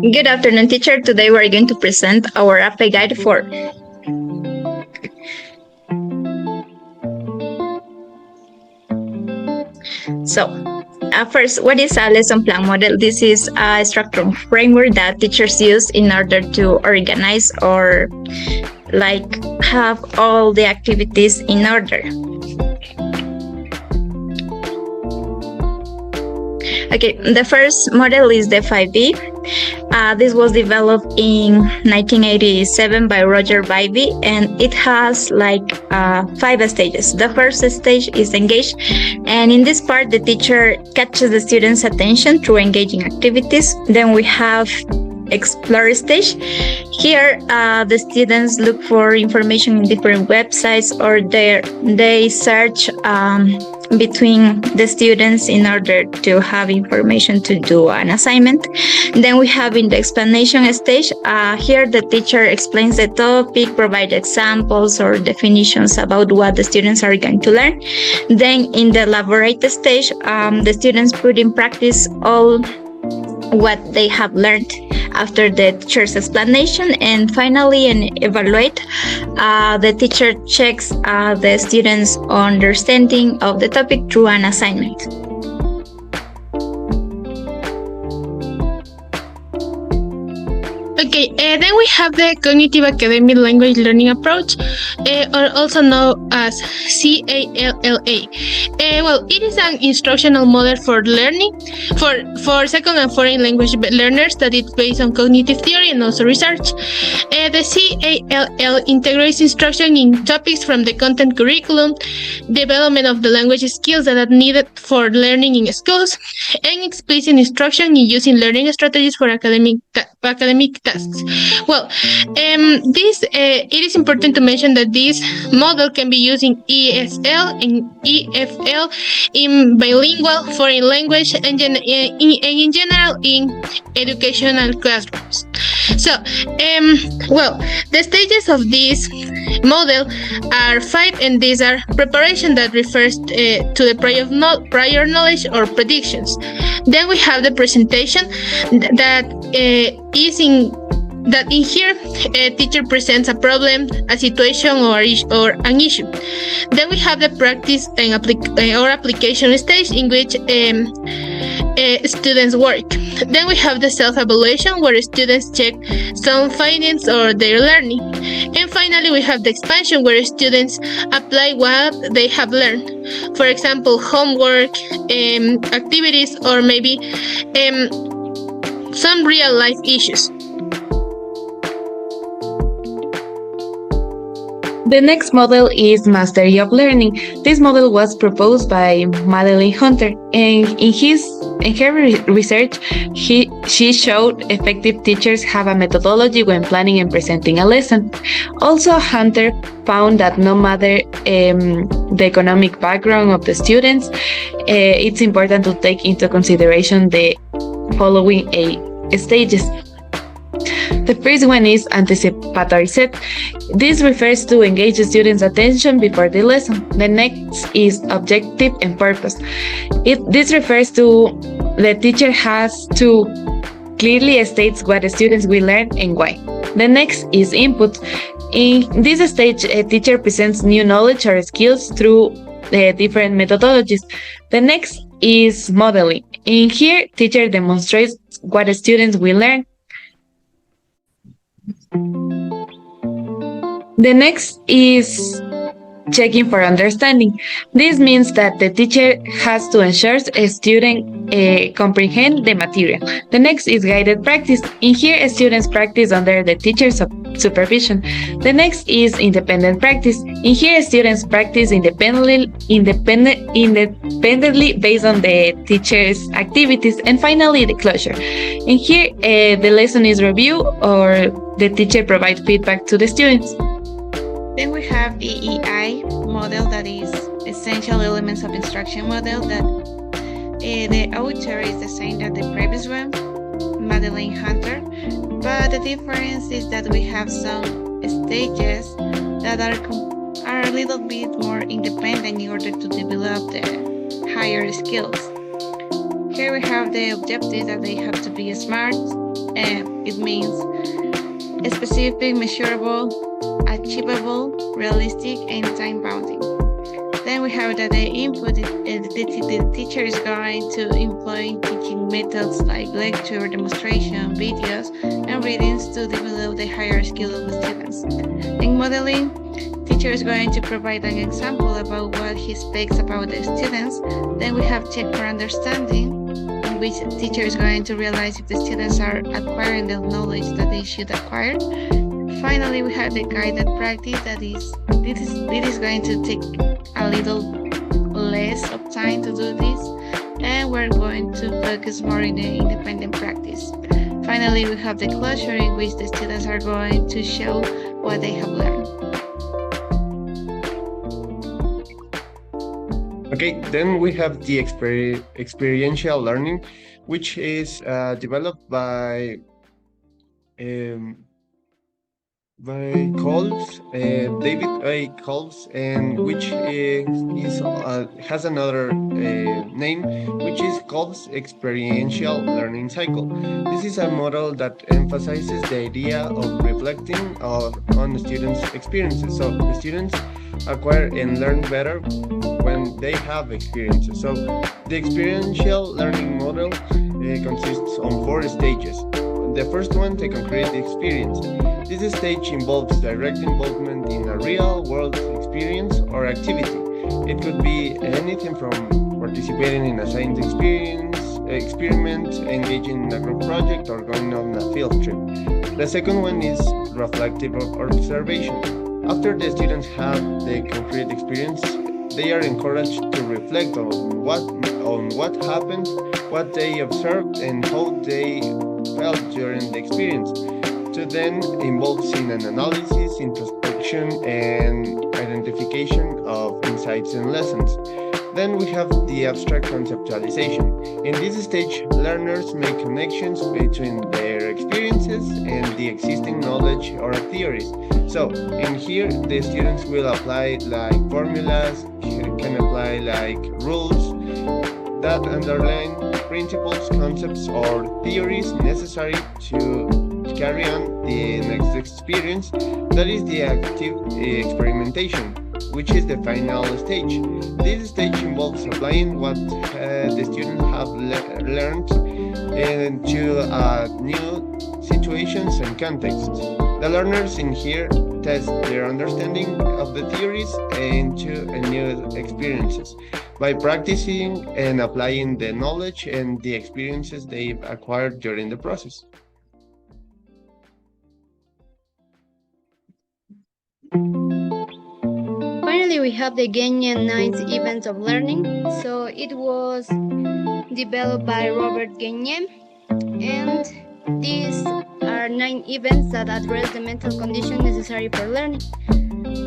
Good afternoon, teacher. Today we're going to present our APE guide for first, what is a lesson plan model? This is a structural framework that teachers use in order to organize or have all the activities in order. Okay, the first model is the 5B. This was developed in 1987 by Roger Bybee, and it has 5 stages. The first stage is engage, and in this part, the teacher catches the students' attention through engaging activities. Then we have explore stage. Here, the students look for information in different websites, or they search between the students in order to have information to do an assignment. Then we have in the explanation stage. Here, the teacher explains the topic, provide examples or definitions about what the students are going to learn. Then in the elaborate stage, the students put in practice all what they have learned after the teacher's explanation. And finally, in evaluate, the teacher checks the students' understanding of the topic through an assignment. Okay, then we have the Cognitive Academic Language Learning Approach, or also known as CALLA. Well, it is an instructional model for learning for second and foreign language learners that is based on cognitive theory and also research. The CALL integrates instruction in topics from the content curriculum, development of the language skills that are needed for learning in schools, and explicit instruction in using learning strategies for academic tasks. Well, it is important to mention that this model can be used in ESL and EFL, in bilingual, foreign language, and in general in educational classrooms. So, well, the stages of this model are 5, and these are preparation, that refers to the prior knowledge or predictions. Then we have the presentation, that in here, a teacher presents a problem, a situation, or an issue. Then we have the practice and application stage, in which students work. Then we have the self-evaluation, where students check some findings or their learning. And finally, we have the expansion, where students apply what they have learned. For example, homework, activities, or maybe some real-life issues. The next model is Mastery of Learning. This model was proposed by Madeline Hunter, and in her research, she showed effective teachers have a methodology when planning and presenting a lesson. Also, Hunter found that no matter the economic background of the students, it's important to take into consideration the following 8 stages. The first one is anticipatory set. This refers to engage the students' attention before the lesson. The next is objective and purpose. This refers to the teacher has to clearly state what the students will learn and why. The next is input. In this stage, a teacher presents new knowledge or skills through different methodologies. The next is modeling. In here, teacher demonstrates what the students will learn. The next is checking for understanding. This means that the teacher has to ensure a student comprehend the material. The next is guided practice. In here, students practice under the teacher's supervision. The next is independent practice. In here, students practice independently based on the teacher's activities. And finally, the closure. In here, the lesson is reviewed, or the teacher provides feedback to the students. Then we have EEI model, that is Essential Elements of Instruction model, that the author is the same as the previous one, Madeline Hunter, but the difference is that we have some stages that are a little bit more independent in order to develop the higher skills. Here we have the objectives, that they have to be smart, It means specific, measurable, achievable, realistic, and time-bounding. Then we have that the input, the teacher is going to employ teaching methods like lecture, demonstration, videos, and readings to develop the higher skill of the students. In modeling, teacher is going to provide an example about what he speaks about the students. Then we have check for understanding, in which the teacher is going to realize if the students are acquiring the knowledge that they should acquire. Finally, we have the guided practice, that is, it is going to take a little less of time to do this, and we're going to focus more in the independent practice. Finally, we have the closure, in which the students are going to show what they have learned. Okay, then we have the experiential learning, which is developed by Kolbs, David A. Kolbs, and which has another name, which is Kolb's experiential learning cycle. This is a model that emphasizes the idea of reflecting on the students' experiences. So the students acquire and learn better when they have experiences. So the experiential learning model consists on 4 stages. The first one, the concrete experience. This stage involves direct involvement in a real-world experience or activity. It could be anything from participating in a science experiment, engaging in a group project, or going on a field trip. The second one is reflective observation. After the students have the concrete experience, they are encouraged to reflect on what happened, what they observed, and how they felt during the experience, to then involves in an analysis, introspection, and identification of insights and lessons. Then we have the abstract conceptualization. In this stage, learners make connections between their experiences and the existing knowledge or theories. So in here, the students will apply like formulas, can apply like rules that underline principles, concepts, or theories necessary to carry on the next experience. That is the active experimentation, which is the final stage. This stage involves applying what the students have learned to new situations and contexts. The learners in here test their understanding of the theories into new experiences by practicing and applying the knowledge and the experiences they've acquired during the process. Finally, we have the Gagnon 9 events of learning. So it was developed by Robert Gagnon, and these are 9 events that address the mental condition necessary for learning.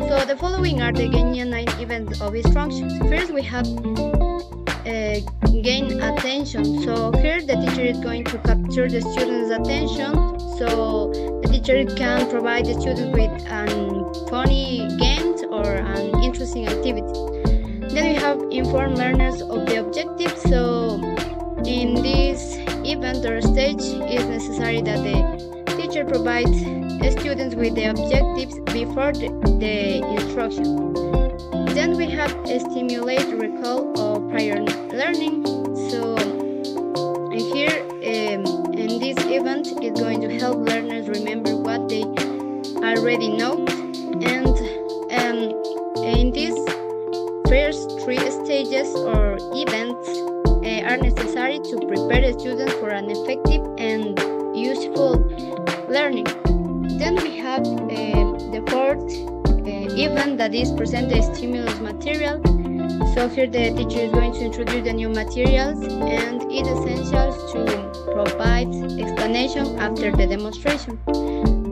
So the following are the Gagnon 9 events of instruction. First, we have gain attention. So here the teacher is going to capture the student's attention. So the teacher can provide the student with an funny games or an interesting activity. Then we have inform learners of the objective. So in this event or stage, it is necessary that the teacher provides students with the objectives before the instruction. Then we have stimulate recall of prior learning. So here in this event, it's going to help learners remember what they already know. And in these first 3 stages or events are necessary to prepare the students for an effective and useful learning. Then we have the 4th event, that is present the stimulus material. So here the teacher is going to introduce the new materials, and it is essential to provide explanation after the demonstration.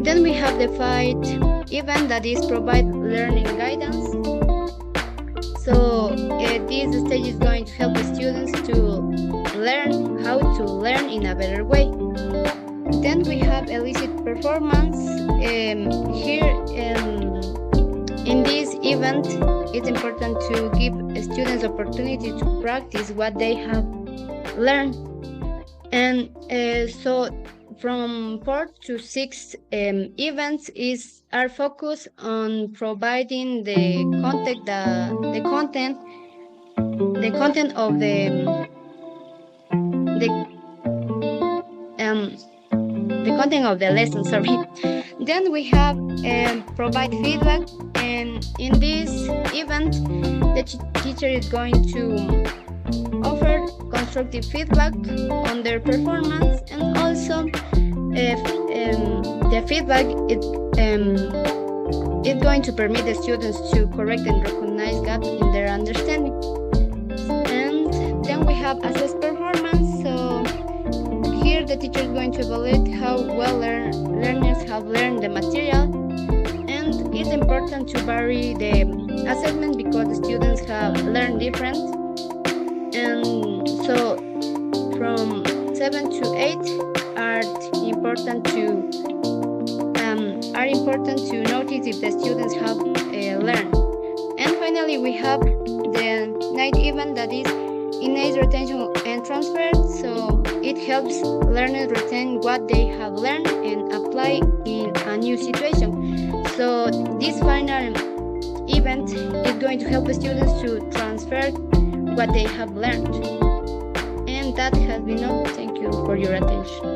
Then we have the 5th event, that is provide learning guidance. So this stage is going to help the students to learn how to learn in a better way. Then we have elicit performance. Here in this event, it's important to give students opportunity to practice what they have learned. And so from 4 to 6 events are focused on providing the content of the content of the lesson. Sorry. Then we have provide feedback, and in this event, the teacher is going to offer constructive feedback on their performance, and also the feedback is going to permit the students to correct and recognize gaps in their understanding. And then we have assess performance. So here the teacher is going to evaluate how well learners have learned the material, and it's important to vary the assessment because the students have learned different. And so from 7 to 8 are important to notice if the students have learned. And finally, we have the night event, that is innate retention and transfer. So it helps learners retain what they have learned and apply in a new situation. So this final event is going to help the students to transfer what they have learned. And that has been all. Thank you for your attention.